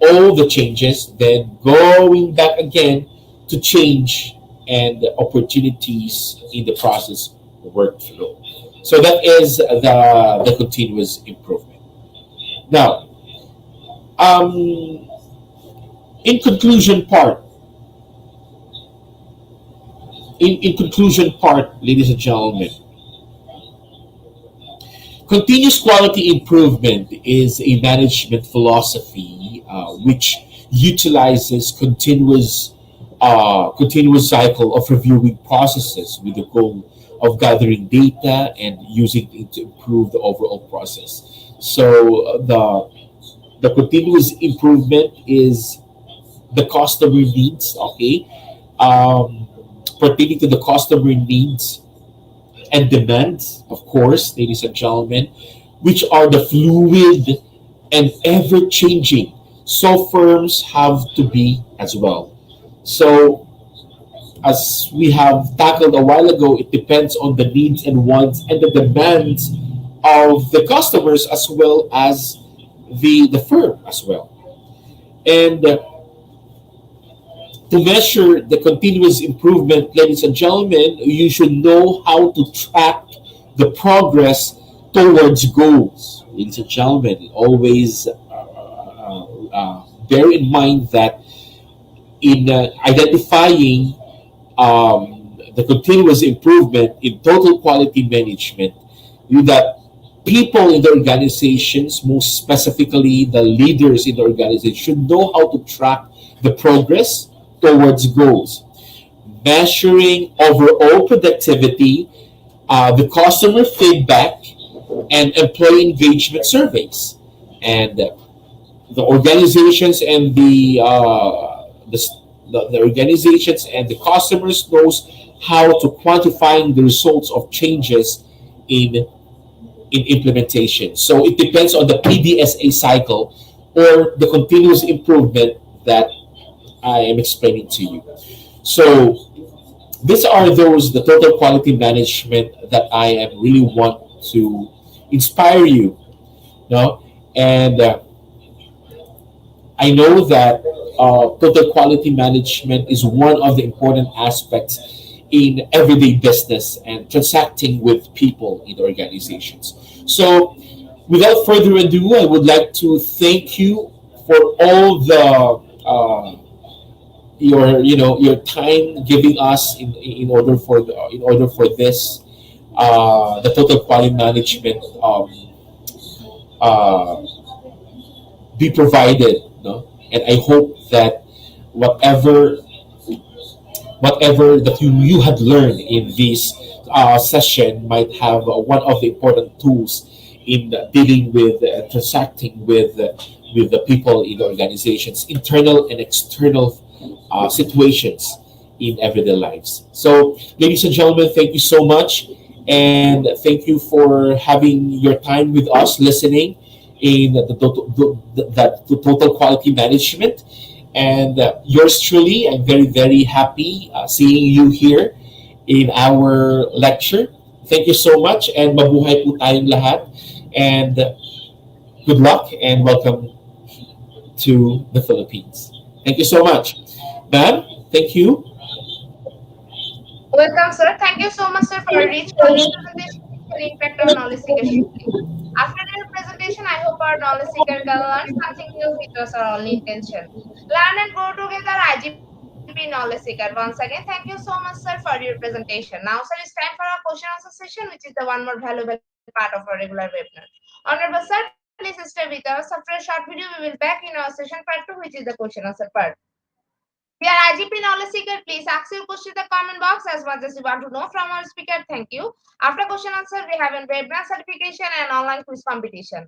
all the changes, then going back again to change and the opportunities in the process workflow. So that is the continuous improvement. Now, in conclusion part, in conclusion part, ladies and gentlemen, continuous quality improvement is a management philosophy which utilizes continuous cycle of reviewing processes with the goal of gathering data and using it to improve the overall process. So the continuous improvement is the customer needs, okay, pertaining to the customer needs and demands, of course, ladies and gentlemen, which are the fluid and ever changing. So firms have to be as well. So as we have tackled a while ago, it depends on the needs and wants and the demands of the customers as well as the firm as well. And to measure the continuous improvement, ladies and gentlemen, you should know how to track the progress towards goals. Ladies and gentlemen, always bear in mind that in identifying the continuous improvement in total quality management, that people in the organizations, most specifically the leaders in the organization, should know how to track the progress towards goals, measuring overall productivity, the customer feedback, and employee engagement surveys. And the organizations and the organizations and the customers knows how to quantifying the results of changes in implementation. So it depends on the PDSA cycle or the continuous improvement that I am explaining to you. So these are those the total quality management that I am really want to inspire you. No, and I know that total quality management is one of the important aspects in everyday business and transacting with people in organizations. So, without further ado, I would like to thank you for all the your time giving us in order for this the total quality management uh, be provided, no? And I hope that whatever whatever that you had learned in this session might have one of the important tools in dealing with transacting with the people in the organizations, internal and external situations in everyday lives. So, ladies and gentlemen, thank you so much, and thank you for having your time with us, listening in the total quality management. And yours truly, I'm very, very happy seeing you here in our lecture. Thank you so much, and mabuhay po tayong lahat. And good luck and welcome to the Philippines. Thank you so much. Ma'am, thank you. Welcome, sir. Thank you so much, sir, for a rich presentation and impact on knowledge seeker shifting. After your presentation, I hope our knowledge seeker can learn something new with us our only intention. Learn and grow together, IGP knowledge seeker. Once again, thank you so much, sir, for your presentation. Now, sir, it's time for our question answer session, which is the one more valuable part of our regular webinar. Honorable sir, please stay with us. After a short video, we will back in our session part 2, which is the question answer part. Dear IGP knowledge seeker, please ask your question in the comment box as much as you want to know from our speaker. Thank you. After question answer, we have a webinar certification and online quiz competition.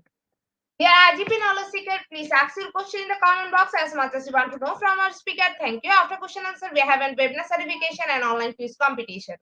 Dear IGP knowledge seeker, please ask your question in the comment box as much as you want to know from our speaker. Thank you. After question answer, we have a webinar certification and online quiz competition.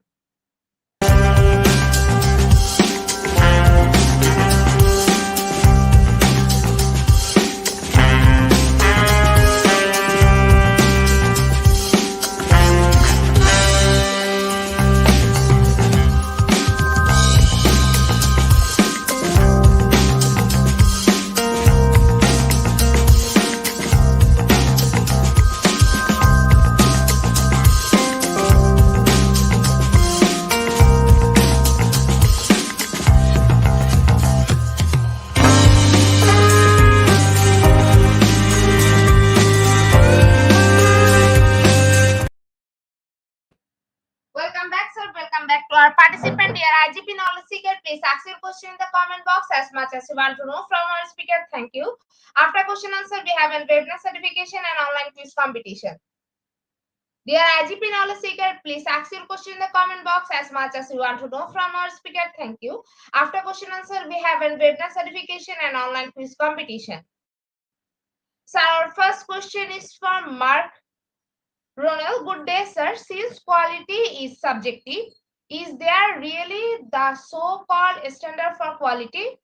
Welcome back, sir. Welcome back to our participant. Dear IGP knowledge seeker, please ask your question in the comment box as much as you want to know from our speaker. Thank you. After question answer, we have a webinar certification and online quiz competition. Dear IGP knowledge seeker, please ask your question in the comment box as much as you want to know from our speaker. Thank you. After question answer, we have a webinar certification and online quiz competition. So our first question is from Mark Ronald. Good day, sir. Since quality is subjective, is there really the so-called standard for quality?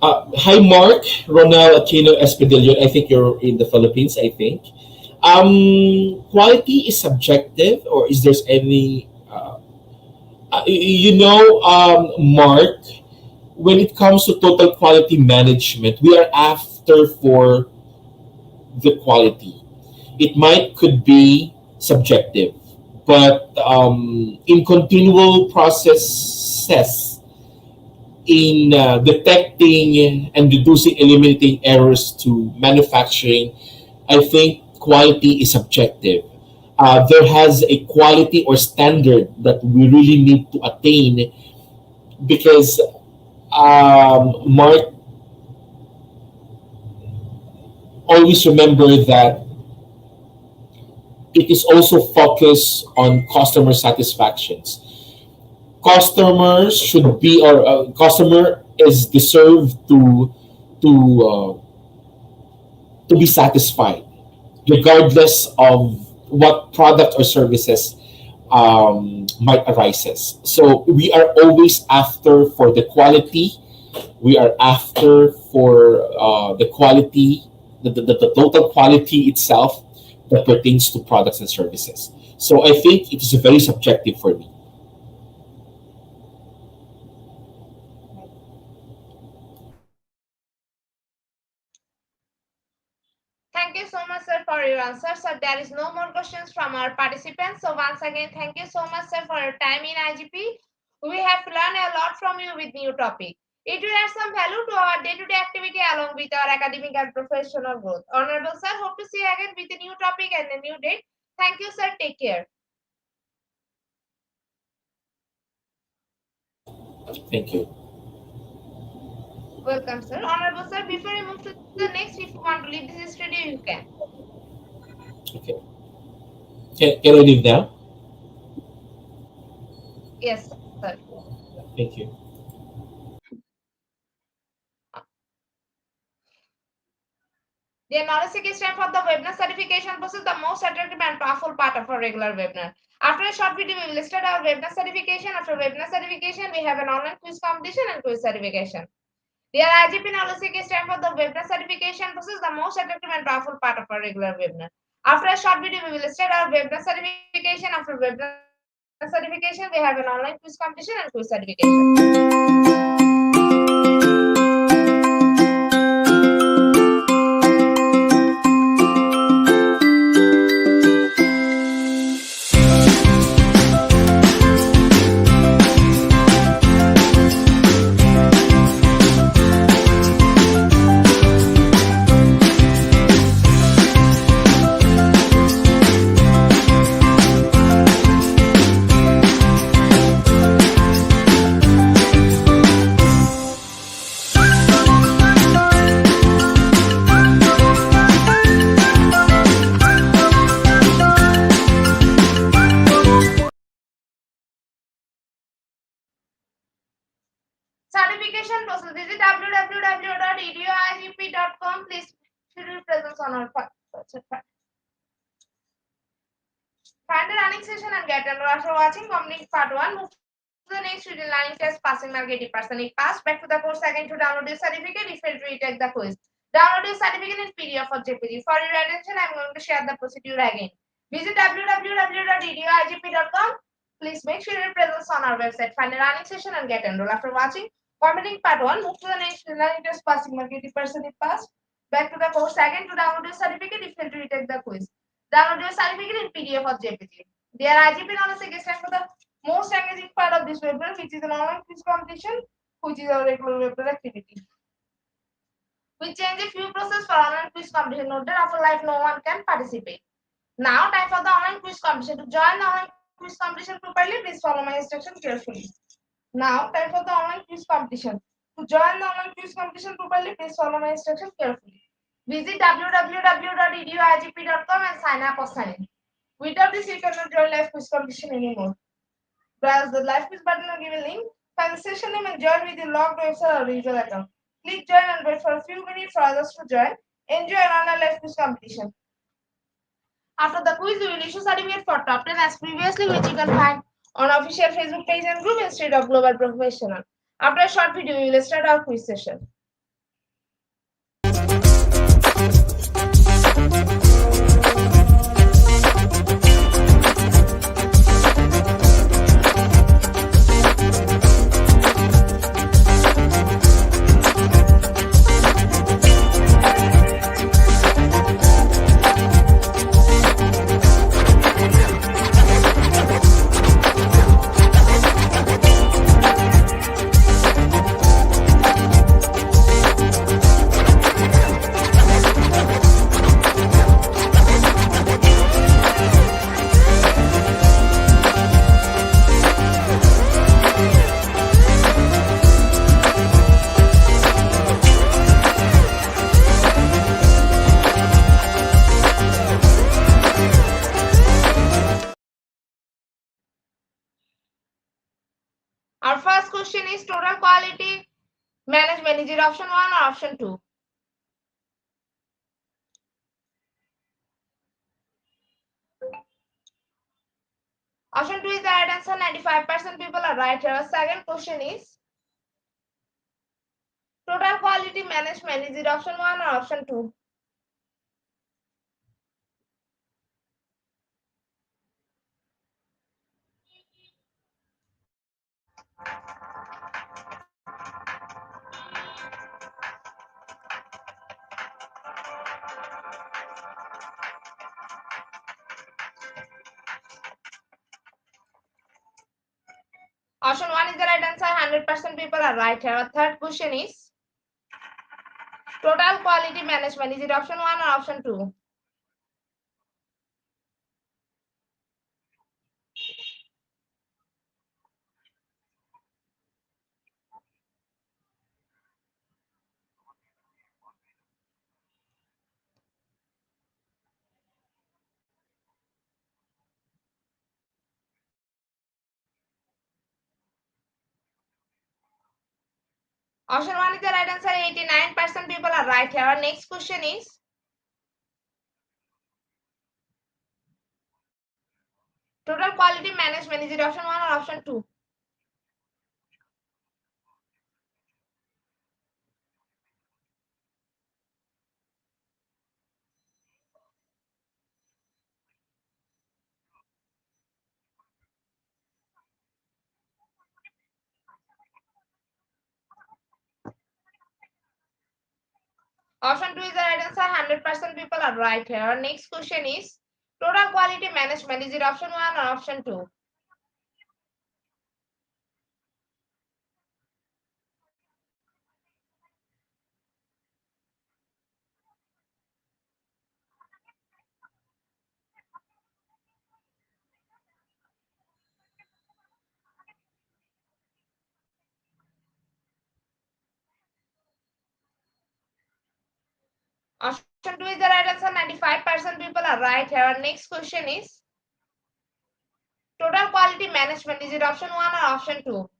Hi, Mark. Ronald Aquino Espedillo. I think you're in the Philippines, I think. Quality is subjective, or is there any, Mark, when it comes to total quality management, we are after for the quality. It might could be subjective, but in continual processes in detecting and reducing, eliminating errors to manufacturing, I think quality is subjective. There has a quality or standard that we really need to attain because Mark, always remember that it is also focused on customer satisfactions. Customers should be, or customer is deserved to to be satisfied regardless of what product or services might arises. So we are always after for the quality. We are after for the quality, the total quality itself that pertains to products and services. So I think it is very subjective for me. Thank you so much, sir, for your answer. Sir, there is no more questions from our participants. So once again, thank you so much, sir, for your time in IGP. We have learned a lot from you with new topic. It will add some value to our day-to-day activity along with our academic and professional growth. Honorable sir, hope to see you again with a new topic and a new date. Thank you, sir. Take care. Thank you. Welcome, sir. Honorable sir, before we move to the next, if you want to leave this studio, you can. Okay. Can I leave now? Yes, sir. Thank you. The knowledge seeking stand for the webinar certification process, the most attractive and powerful part of our regular webinar. After a short video, we will start our webinar certification. After webinar certification, we have an online quiz competition and quiz certification. Dear IGP knowledge seeking stand for the webinar certification process, the most attractive and powerful part of our regular webinar. After a short video, we will start our webinar certification. After webinar certification, we have an online quiz competition and quiz certification. Certification process. Visit www.eduigp.com. Please fill your presence on our find the running session and get enrolled. After watching complete part 1, move to the next student learning test, passing mark 80%. If passed, back to the course again to download your certificate. If failed, retake the quiz. Download your certificate in PDF or JPG. For your attention, I am going to share the procedure again. Visit www.eduigp.com. Please make sure your presence on our website. Find a running session and get enrolled. After watching completing part 1, move to the next learning test, passing mark 80% if passed. Back to the course again to download your certificate. If failed, retake the quiz. Download your certificate in PDF or JPG. Dear IGP knowledge seekers, time for the most engaging part of this webinar, which is an online quiz competition, which is our regular webinar activity. We change a few process for online quiz competition. Note that after live, no one can participate. Now, time for the online quiz competition. To join the online quiz competition properly, please follow my instruction carefully. Now, time for the online quiz competition. To join the online quiz competition properly, please follow my instruction carefully. Visit www.eduigp.com and sign up or sign in. Without this, you cannot join live quiz competition anymore. Browse the live quiz button or given link, find the session name and join with your logged website or user account. Click join and wait for a few minutes for others to join. Enjoy an online live quiz competition. After the quiz, we will issue certificate for top 10 as previously, which you can find on official Facebook page and group instead of Global Professional. After a short video, we will start our quiz session. question is total quality management. Is it option 1 or option 2? Option 2 is the right answer. 95% people are right here. Second question is total quality management. Is it option 1 or option 2? Option 1 is the right answer. 100% people are right here. Third question is total quality management. Is it option 1 or option 2? Option 1 is the right answer. 89% people are right here. Our next question is total quality management. Is it option 1 or option 2? Option 2 is the right answer. 100% people are right here. Our next question is total quality management. Is it option 1 or option 2? Option 2 is the right answer. 95% people are right here. Our next question is total quality management. Is it option 1 or option 2?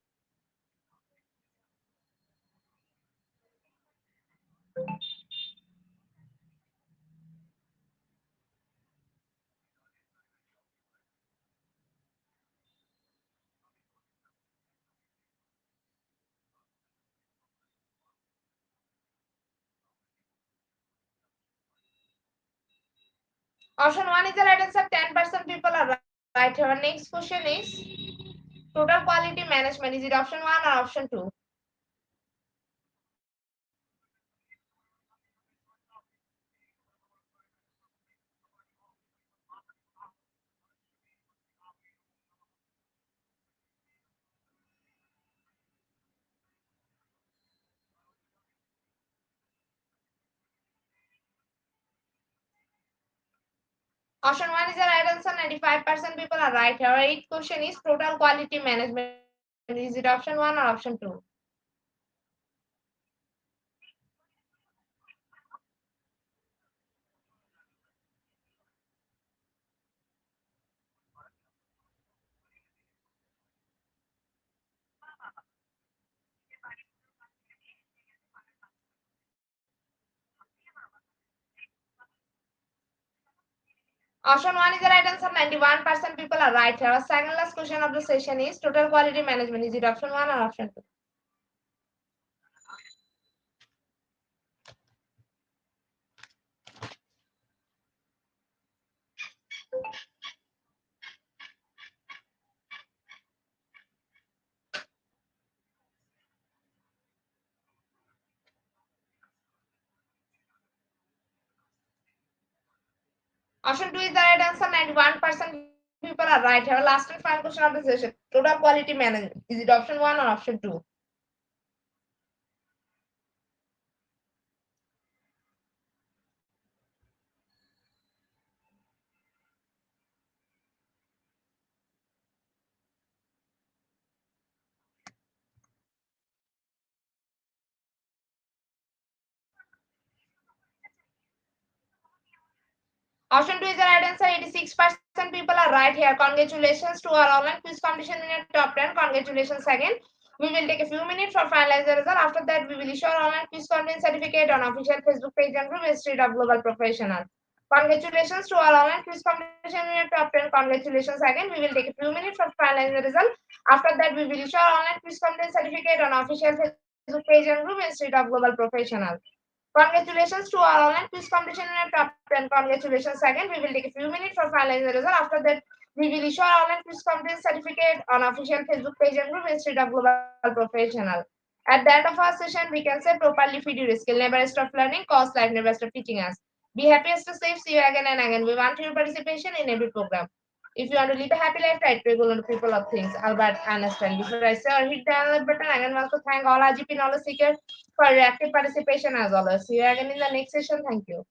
Option 1 is the right answer. 10% people are right here. Our next question is total quality management. Is it option 1 or option 2? Option 1 is the right answer. 95% people are right here. Our eighth question is total quality management. Is it option 1 or option 2? Option 1 is the right answer. 91% people are right here. Our second last question of the session is total quality management. Is it option 1 or option 2? Option 2 is the right answer. 91% people are right here. Last and final question of the session. Total quality management. Is it option 1 or option 2? Option 2 is the right answer. 86% people are right here. Congratulations to our online quiz competition winner top 10. Congratulations again. We will take a few minutes for finalize the result. After that, we will issue our online quiz content certificate on official Facebook page and group Institute of Global Professional. Congratulations to our online quiz competition winner top 10. Congratulations again. We will take a few minutes for finalize the result. After that, we will issue our online quiz content certificate on official Facebook page and group Institute of Global Professional. Congratulations to our online quiz competition winner top 10. Congratulations again. We will take a few minutes for finalizing the result. After that, we will issue our online quiz competence certificate on official Facebook page and group Institute of Global Professional. At the end of our session, we can say properly feed your skill, never stop learning, cause life, never stop teaching us. Be happy, stay safe, see you again and again. We want your participation in every program. If you want to live a happy life, try to go on the people of things. Albert Einstein. Before I say or hit the like button, again want to thank all RGP knowledge seekers for your active participation as always. See you again in the next session. Thank you.